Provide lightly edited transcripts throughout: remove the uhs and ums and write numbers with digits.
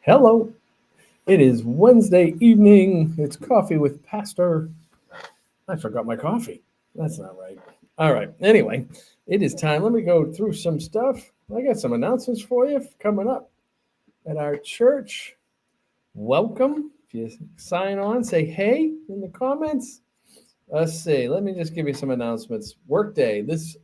Hello. It is Wednesday evening. It's coffee with Pastor. I forgot my coffee. That's not right. All right. Anyway, it is time. Let me go through some stuff. I got some announcements for you coming up at our church. Welcome. If you sign on, say hey in the comments. Let's see. Let me just give you some announcements. Workday this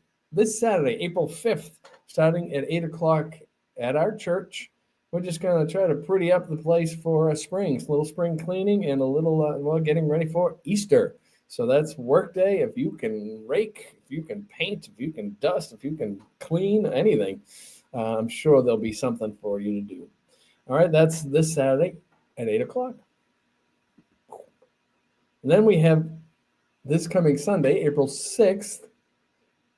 Saturday, April 5th, starting at 8 o'clock at our church. We're just going to try to pretty up the place for a little spring cleaning and a little, getting ready for Easter. So that's workday. If you can rake, if you can paint, if you can dust, if you can clean anything, I'm sure there'll be something for you to do. All right, that's this Saturday at 8 o'clock. And then we have this coming Sunday, April 6th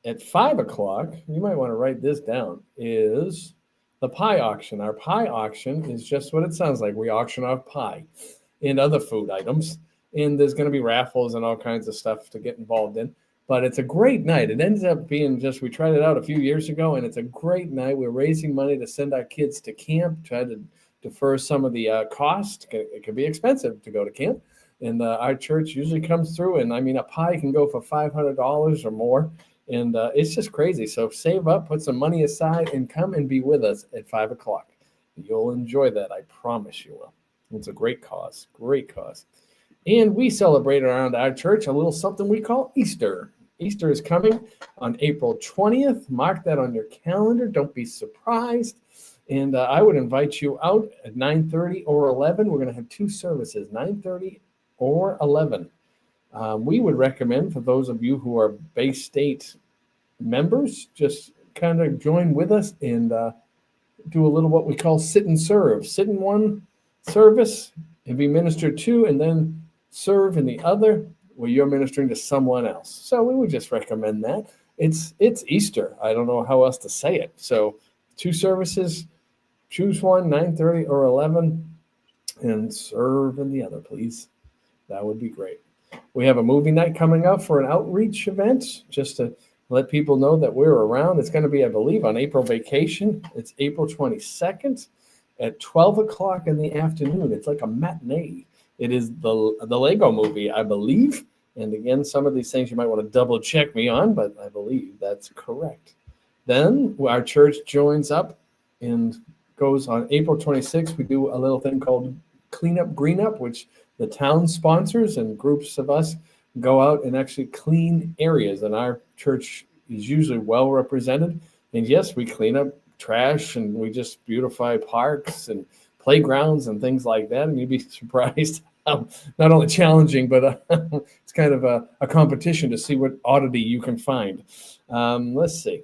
at 5 o'clock. You might want to write this down, is the pie auction. Our pie auction is just what it sounds like. We auction off pie and other food items. And there's going to be raffles and all kinds of stuff to get involved in. But it's a great night. It ends up being we tried it out a few years ago, and it's a great night. We're raising money to send our kids to camp, try to defer some of the cost. It can be expensive to go to camp. And our church usually comes through, and a pie can go for $500 or more. And it's just crazy. So save up, put some money aside, and come and be with us at 5 o'clock. You'll enjoy that. I promise you will. It's a great cause. And we celebrate around our church a little something we call Easter. Easter is coming on April 20th. Mark that on your calendar. Don't be surprised. And I would invite you out at 9:30 or 11. We're going to have two services, 9:30 or 11. We would recommend for those of you who are Bay State members, just kind of join with us and do a little what we call sit and serve. Sit in one service and be ministered to, and then serve in the other where you're ministering to someone else. So we would just recommend that. It's Easter. I don't know how else to say it. So two services, choose one, 9:30 or 11, and serve in the other, please. That would be great. We have a movie night coming up for an outreach event, just to let people know that we're around. It's going to be, I believe, on April vacation. It's April 22nd at 12 o'clock in the afternoon. It's like a matinee. It is the Lego movie, I believe. And again, some of these things you might want to double check me on, but I believe that's correct. Then our church joins up and goes on April 26th. We do a little thing called Clean Up, Green Up, which the town sponsors, and groups of us go out and actually clean areas. And our church is usually well represented. And yes, we clean up trash and we just beautify parks and playgrounds and things like that. And you'd be surprised how not only challenging, but it's kind of a competition to see what oddity you can find. Let's see.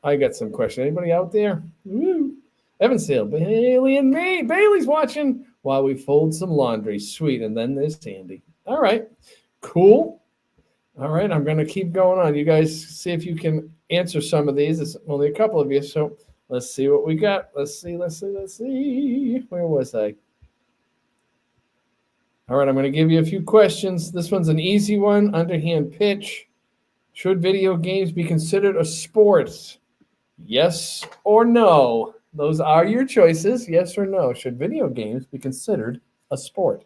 I got some questions. Anybody out there? Woo. Evansdale, Bailey and me. Bailey's watching while we fold some laundry. Sweet. And then there's Sandy. All right. Cool. All right. I'm going to keep going on. You guys see if you can answer some of these. It's only a couple of you. So let's see what we got. Let's see. Where was I? All right. I'm going to give you a few questions. This one's an easy one. Underhand pitch. Should video games be considered a sport? Yes or no? Those are your choices, yes or no. Should video games be considered a sport?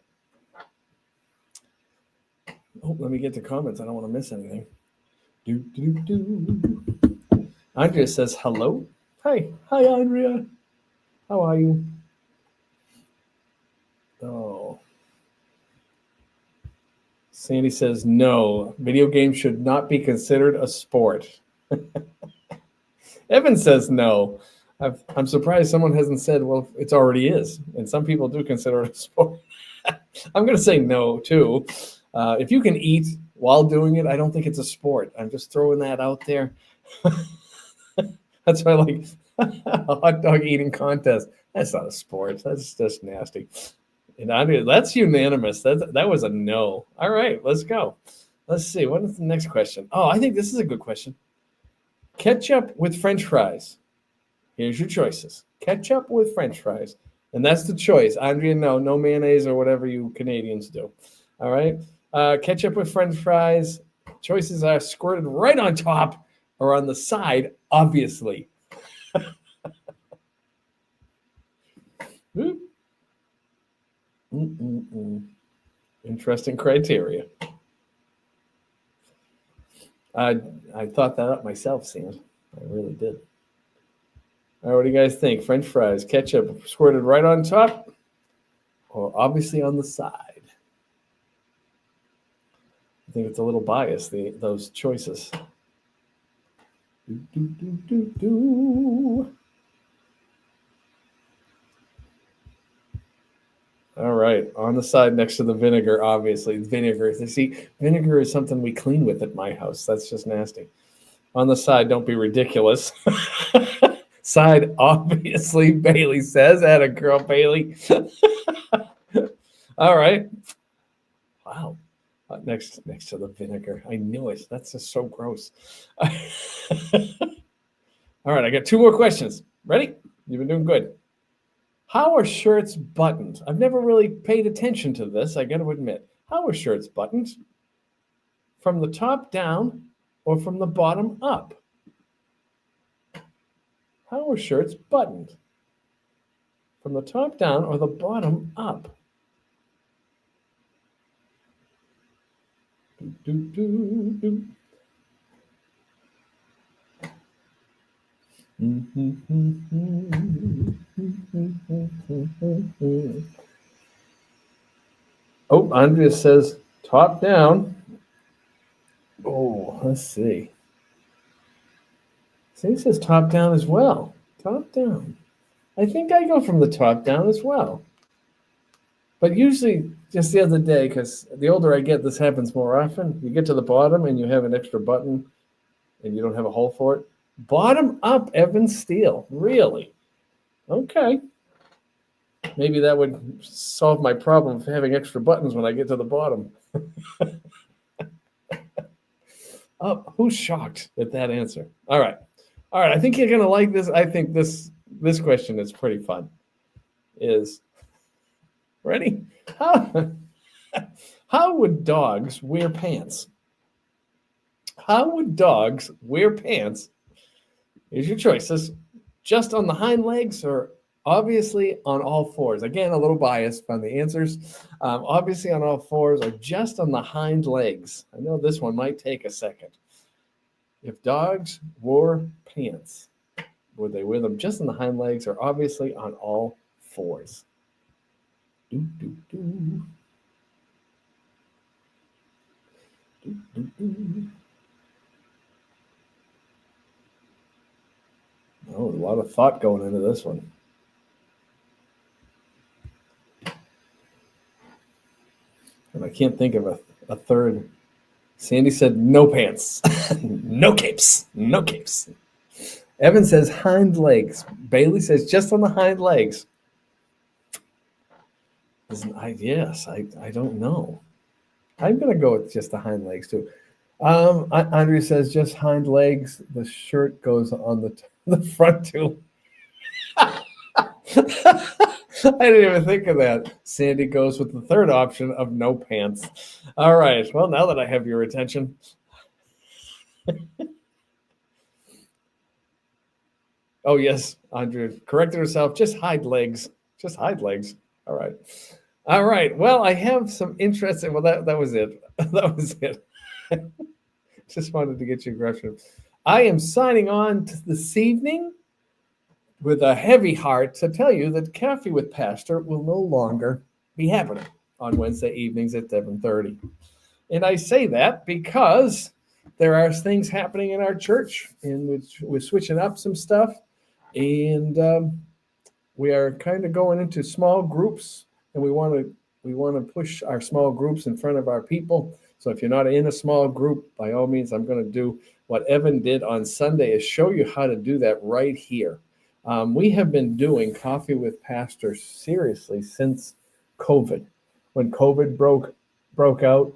Oh, let me get to comments. I don't want to miss anything. Andrea says hello. Hi, Andrea. How are you? Oh. Sandy says no. Video games should not be considered a sport. Evan says no. I'm surprised someone hasn't said, well, it already is. And some people do consider it a sport. I'm going to say no, too. If you can eat while doing it, I don't think it's a sport. I'm just throwing that out there. That's why I like a hot dog eating contest. That's not a sport. That's just nasty. And Andrea, that's unanimous. That was a no. All right, let's go. Let's see. What is the next question? Oh, I think this is a good question. Ketchup with French fries. Here's your choices. Ketchup with French fries. And that's the choice. Andrea, no mayonnaise or whatever you Canadians do. All right. Ketchup with French fries. Choices are squirted right on top or on the side, obviously. Interesting criteria. I thought that up myself, Sam. I really did. All right, what do you guys think? French fries, ketchup squirted right on top, or obviously on the side? I think it's a little biased, those choices. All right, on the side next to the vinegar, obviously. Vinegar. See, vinegar is something we clean with at my house. That's just nasty. On the side, don't be ridiculous. Side, obviously, Bailey says. Atta girl, Bailey. All right. Wow. Next to the vinegar. I knew it. That's just so gross. All right, I got two more questions. Ready? You've been doing good. How are shirts buttoned? I've never really paid attention to this, I got to admit. How are shirts buttoned? From the top down or from the bottom up? How are shirts buttoned? From the top down or the bottom up? Oh, Andrea says top down. Oh, let's see. See, it says top down as well. Top down. I think I go from the top down as well. But usually, just the other day, because the older I get, this happens more often. You get to the bottom and you have an extra button and you don't have a hole for it. Bottom up, Evan Steele. Really? Okay. Maybe that would solve my problem of having extra buttons when I get to the bottom. Oh, who's shocked at that answer? All right. I think you're going to like this. I think this question is pretty fun. Ready? How would dogs wear pants? How would dogs wear pants? Here's your choices. Just on the hind legs or obviously on all fours? Again, a little biased on the answers. Obviously on all fours or just on the hind legs? I know this one might take a second. If dogs wore pants, would they wear them just on the hind legs or obviously on all fours? Oh, a lot of thought going into this one. And I can't think of a third. Sandy said no pants, no capes, no capes. Evan says hind legs. Bailey says just on the hind legs. Yes, I don't know. I'm going to go with just the hind legs too. Andrea says just hind legs. The shirt goes on the front too. I didn't even think of that. Sandy goes with the third option of no pants. All right. Well, now that I have your attention. Oh, yes. Andrea corrected herself. Just hide legs. Just hide legs. All right. All right. Well, I have some interesting. Well, that was it. That was it. Just wanted to get your aggression. I am signing on this evening with a heavy heart to tell you that Coffee with Pastor will no longer be happening on Wednesday evenings at 7:30. And I say that because there are things happening in our church in which we're switching up some stuff. And we are kind of going into small groups, and we want to push our small groups in front of our people. So if you're not in a small group, by all means, I'm going to do what Evan did on Sunday is show you how to do that right here. We have been doing Coffee with Pastor seriously since COVID. When COVID broke out,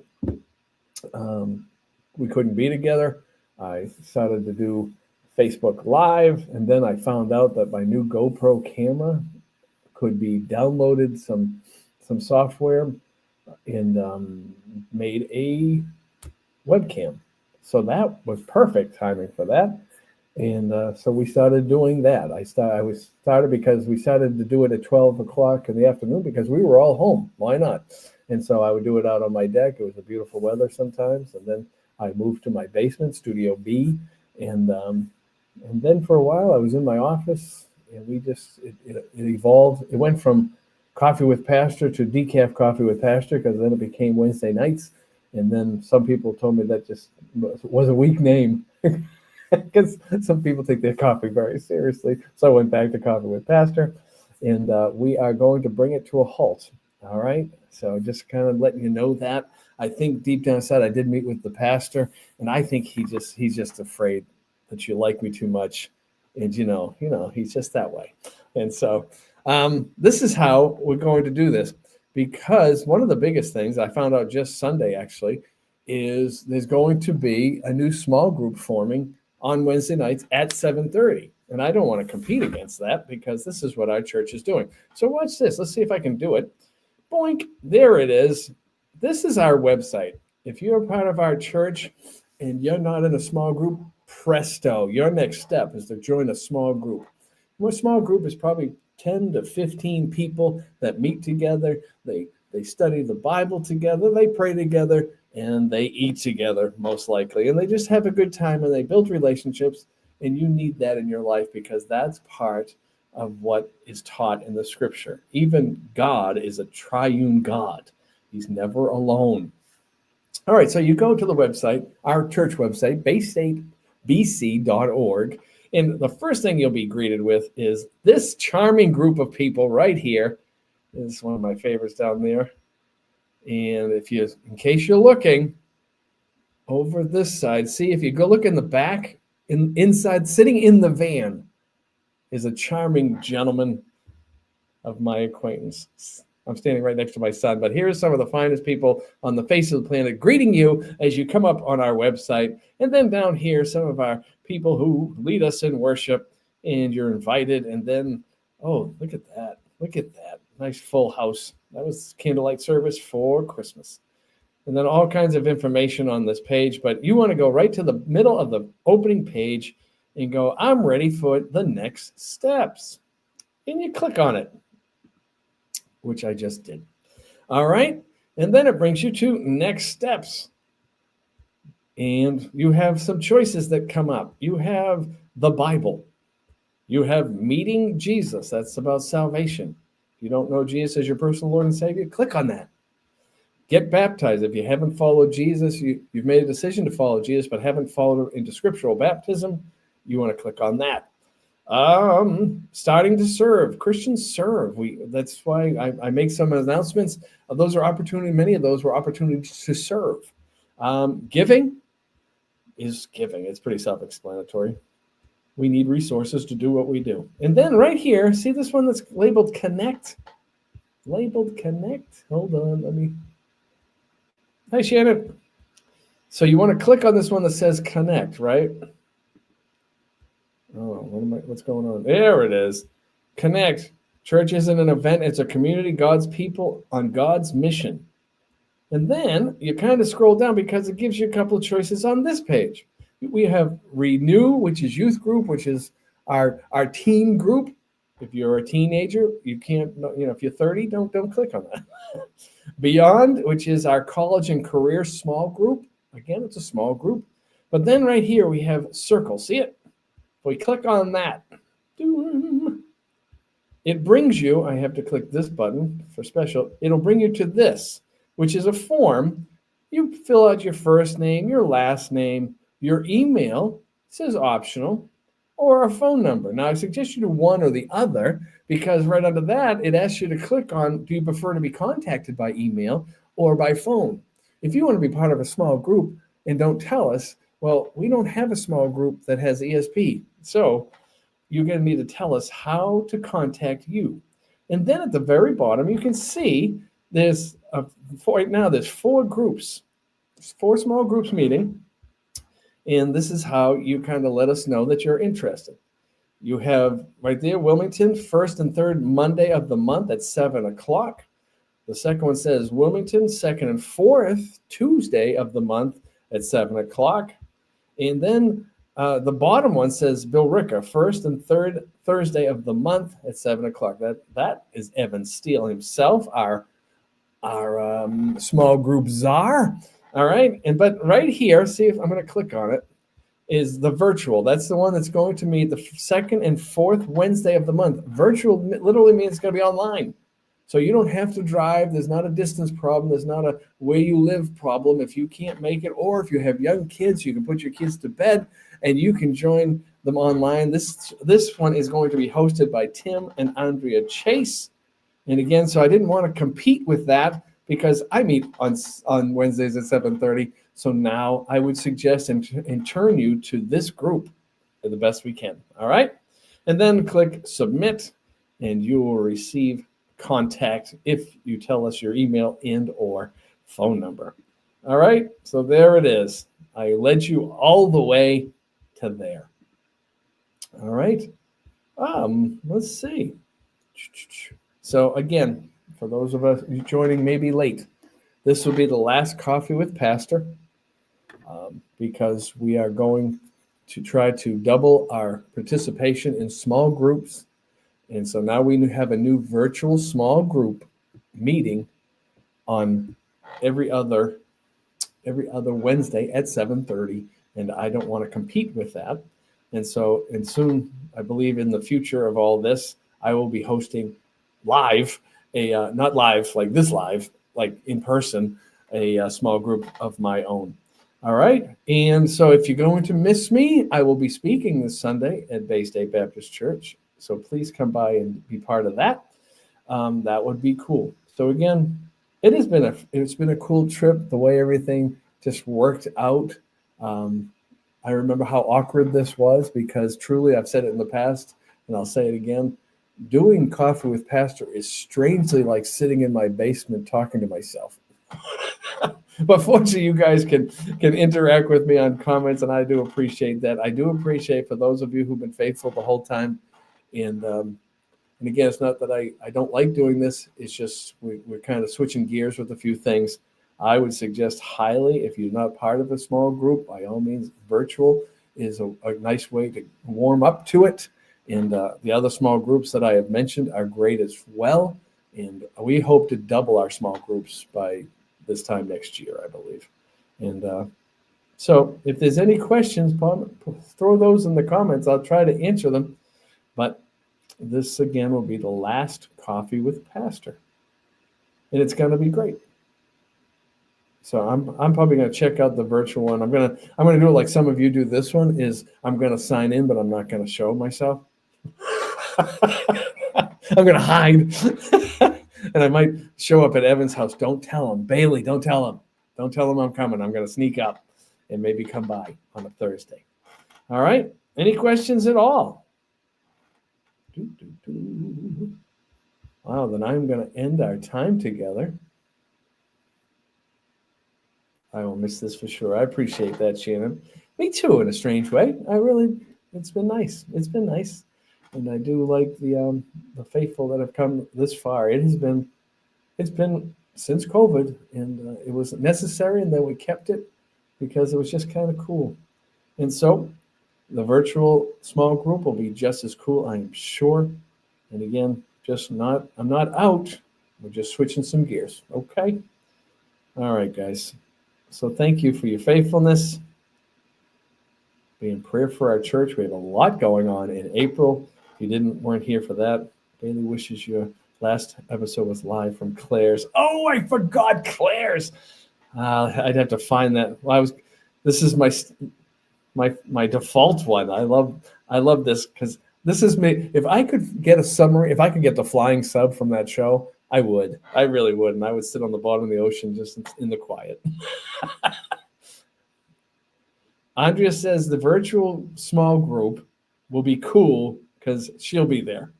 we couldn't be together. I started to do Facebook Live, and then I found out that my new GoPro camera could be downloaded some software and made a webcam. So that was perfect timing for that. And so we started doing that. I started because we started to do it at 12 o'clock in the afternoon because we were all home. Why not? And so I would do it out on my deck. It was a beautiful weather sometimes. And then I moved to my basement, Studio B. And then for a while I was in my office, and it evolved. It went from Coffee with Pastor to Decaf Coffee with Pastor, because then it became Wednesday nights. And then some people told me that just was a weak name, because some people take their coffee very seriously. So I went back to Coffee with Pastor, and we are going to bring it to a halt. All right. So just kind of letting you know that. I think deep down inside, I did meet with the pastor, and I think he's just afraid that you like me too much. And he's just that way. And so this is how we're going to do this, because one of the biggest things I found out just Sunday, actually, is there's going to be a new small group forming on Wednesday nights at 7:30. And I don't want to compete against that, because this is what our church is doing. So watch this. Let's see if I can do it. Boink. There it is. This is our website. If you're a part of our church and you're not in a small group, presto, your next step is to join a small group. A small group is probably 10 to 15 people that meet together. They study the Bible together, they pray together, and they eat together, most likely. And they just have a good time, and they build relationships. And you need that in your life, because that's part of what is taught in the scripture. Even God is a triune God. He's never alone. All right, so you go to the website, our church website, baystatebc.org, and the first thing you'll be greeted with is this charming group of people right here. This is one of my favorites down there. And in case you're looking over this side, see, if you go look in the back, inside, sitting in the van, is a charming gentleman of my acquaintance. I'm standing right next to my son, but here's some of the finest people on the face of the planet greeting you as you come up on our website. And then down here, some of our people who lead us in worship, and you're invited. And then, oh, look at that. Look at that. Nice full house. That was candlelight service for Christmas. And then all kinds of information on this page, but you want to go right to the middle of the opening page and go, I'm ready for the next steps. And you click on it, which I just did. All right. And then it brings you to next steps. And you have some choices that come up. You have the Bible. You have meeting Jesus. That's about salvation. If you don't know Jesus as your personal Lord and Savior, click on that. Get baptized. If you haven't followed Jesus, you've made a decision to follow Jesus, but haven't followed into scriptural baptism, you want to click on that. Starting to serve. Christians serve. That's why I make some announcements. Those are opportunities. Many of those were opportunities to serve. Giving is giving. It's pretty self-explanatory. We need resources to do what we do. And then right here, see this one that's labeled Connect? Labeled Connect. Hold on, Hi, Shannon. So you want to click on this one that says Connect, right? Oh, what's going on? There it is. Connect. Church isn't an event. It's a community, God's people on God's mission. And then you kind of scroll down, because it gives you a couple of choices on this page. We have Renew, which is youth group, which is our teen group. If you're a teenager, you can't, if you're 30, don't click on that. Beyond, which is our college and career small group. Again, it's a small group. But then right here, we have Circle. See it? If we click on that, it brings you, I have to click this button for special, it'll bring you to this, which is a form. You fill out your first name, your last name, your email, it says optional, or a phone number. Now, I suggest you do one or the other, because right under that, it asks you to click on, do you prefer to be contacted by email or by phone? If you want to be part of a small group and don't tell us, well, we don't have a small group that has ESP. So you're going to need to tell us how to contact you. And then at the very bottom, you can see there's right now there's 4 groups. There's 4 small groups meeting. And this is how you kind of let us know that you're interested. You have right there, Wilmington, first and third Monday of the month at 7 o'clock. The second one says Wilmington, second and fourth Tuesday of the month at 7 o'clock. And then the bottom one says Billerica, first and third Thursday of the month at 7 o'clock. That is Evan Steele himself, our small group czar. All right. But right here, see if I'm going to click on it, is the virtual. That's the one that's going to meet the second and fourth Wednesday of the month. Virtual literally means it's going to be online. So you don't have to drive. There's not a distance problem. There's not a where you live problem. If you can't make it, or if you have young kids, you can put your kids to bed and you can join them online. This one is going to be hosted by Tim and Andrea Chase. And again, so I didn't want to compete with that because I meet on Wednesdays at 7:30. So now I would suggest and turn you to this group the best we can. All right. And then click submit and you will receive contact if you tell us your email and or phone number. All right. So there it is. I led you all the way to there. All right. Let's see. So again, for those of us joining maybe late, this will be the last Coffee with Pastor because we are going to try to double our participation in small groups. And so now we have a new virtual small group meeting on every other Wednesday at 7:30. And I don't want to compete with that. And so, and soon, I believe in the future of all this, I will be hosting live, not live like this live, like in person, a small group of my own. All right. And so if you're going to miss me, I will be speaking this Sunday at Bay State Baptist Church. So please come by and be part of that. That would be cool. So again, it's been a cool trip, the way everything just worked out. I remember how awkward this was because truly, I've said it in the past and I'll say it again. Doing Coffee with Pastor is strangely like sitting in my basement talking to myself. But fortunately, you guys can interact with me on comments, and I do appreciate that. I do appreciate for those of you who've been faithful the whole time. And again, it's not that I don't like doing this. It's just we're kind of switching gears with a few things. I would suggest highly, if you're not part of a small group, by all means, virtual is a nice way to warm up to it. And the other small groups that I have mentioned are great as well. And we hope to double our small groups by this time next year, I believe. And so if there's any questions, throw those in the comments. I'll try to answer them. But this, again, will be the last Coffee with Pastor. And it's going to be great. So I'm probably going to check out the virtual one. I'm going to do it like some of you do this one, is I'm going to sign in, but I'm not going to show myself. I'm going to hide. And I might show up at Evan's house. Don't tell him. Bailey, don't tell him. Don't tell him I'm coming. I'm going to sneak up and maybe come by on a Thursday. All right. Any questions at all? Wow, then I'm going to end our time together. I will miss this for sure. I appreciate that, Shannon. Me too, in a strange way. It's been nice. It's been nice. And I do like the faithful that have come this far. It's been since COVID, and it was necessary, and then we kept it because it was just kind of cool. And so the virtual small group will be just as cool, I am sure. And again, I'm not out. We're just switching some gears. Okay. All right, guys. So thank you for your faithfulness. Be in prayer for our church. We have a lot going on in April. If you weren't here for that, Bailey wishes your last episode was live from Claire's. Oh, I forgot Claire's. I'd have to find that. This is my default one. I love this because this is me. If I could get a summary, if I could get the flying sub from that show, I would. I really would. And I would sit on the bottom of the ocean just in the quiet. Andrea says the virtual small group will be cool because she'll be there.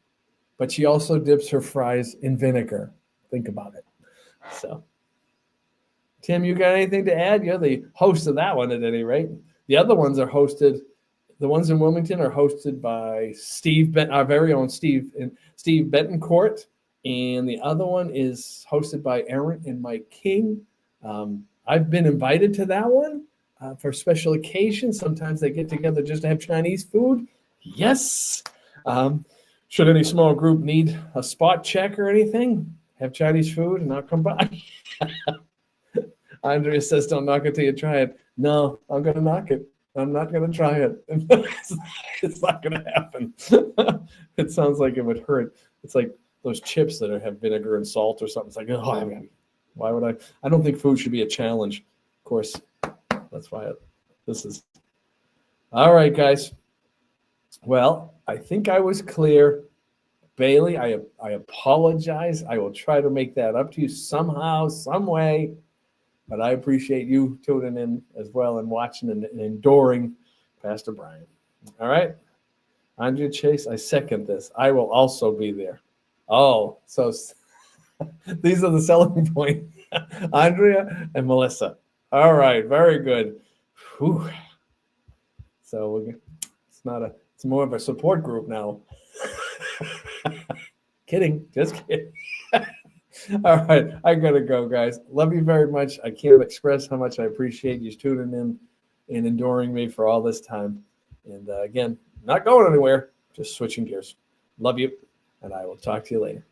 But she also dips her fries in vinegar. Think about it. So, Tim, you got anything to add? You're the host of that one at any rate. The other ones are hosted. The ones in Wilmington are hosted by our very own Steve Betancourt. And the other one is hosted by Aaron and Mike King. I've been invited to that one for special occasions. Sometimes they get together just to have Chinese food. Yes. Should any small group need a spot check or anything, have Chinese food and I'll come by. Andrea says, don't knock it till you try it. No, I'm going to knock it. I'm not going to try it. It's not going to happen. It sounds like it would hurt. It's like those chips that have vinegar and salt or something. It's like, oh, why would I? I don't think food should be a challenge. Of course, that's why this is. All right, guys. Well, I think I was clear. Bailey, I apologize. I will try to make that up to you somehow, some way. But I appreciate you tuning in as well and watching and enduring Pastor Brian. All right. Andrea Chase, I second this. I will also be there. Oh, so these are the selling point. Andrea and Melissa. All right. Very good. Whew. So it's more of a support group now. Kidding. Just kidding. All right. I got to go, guys. Love you very much. I can't express how much I appreciate you tuning in and enduring me for all this time. And again, not going anywhere, just switching gears. Love you, and I will talk to you later.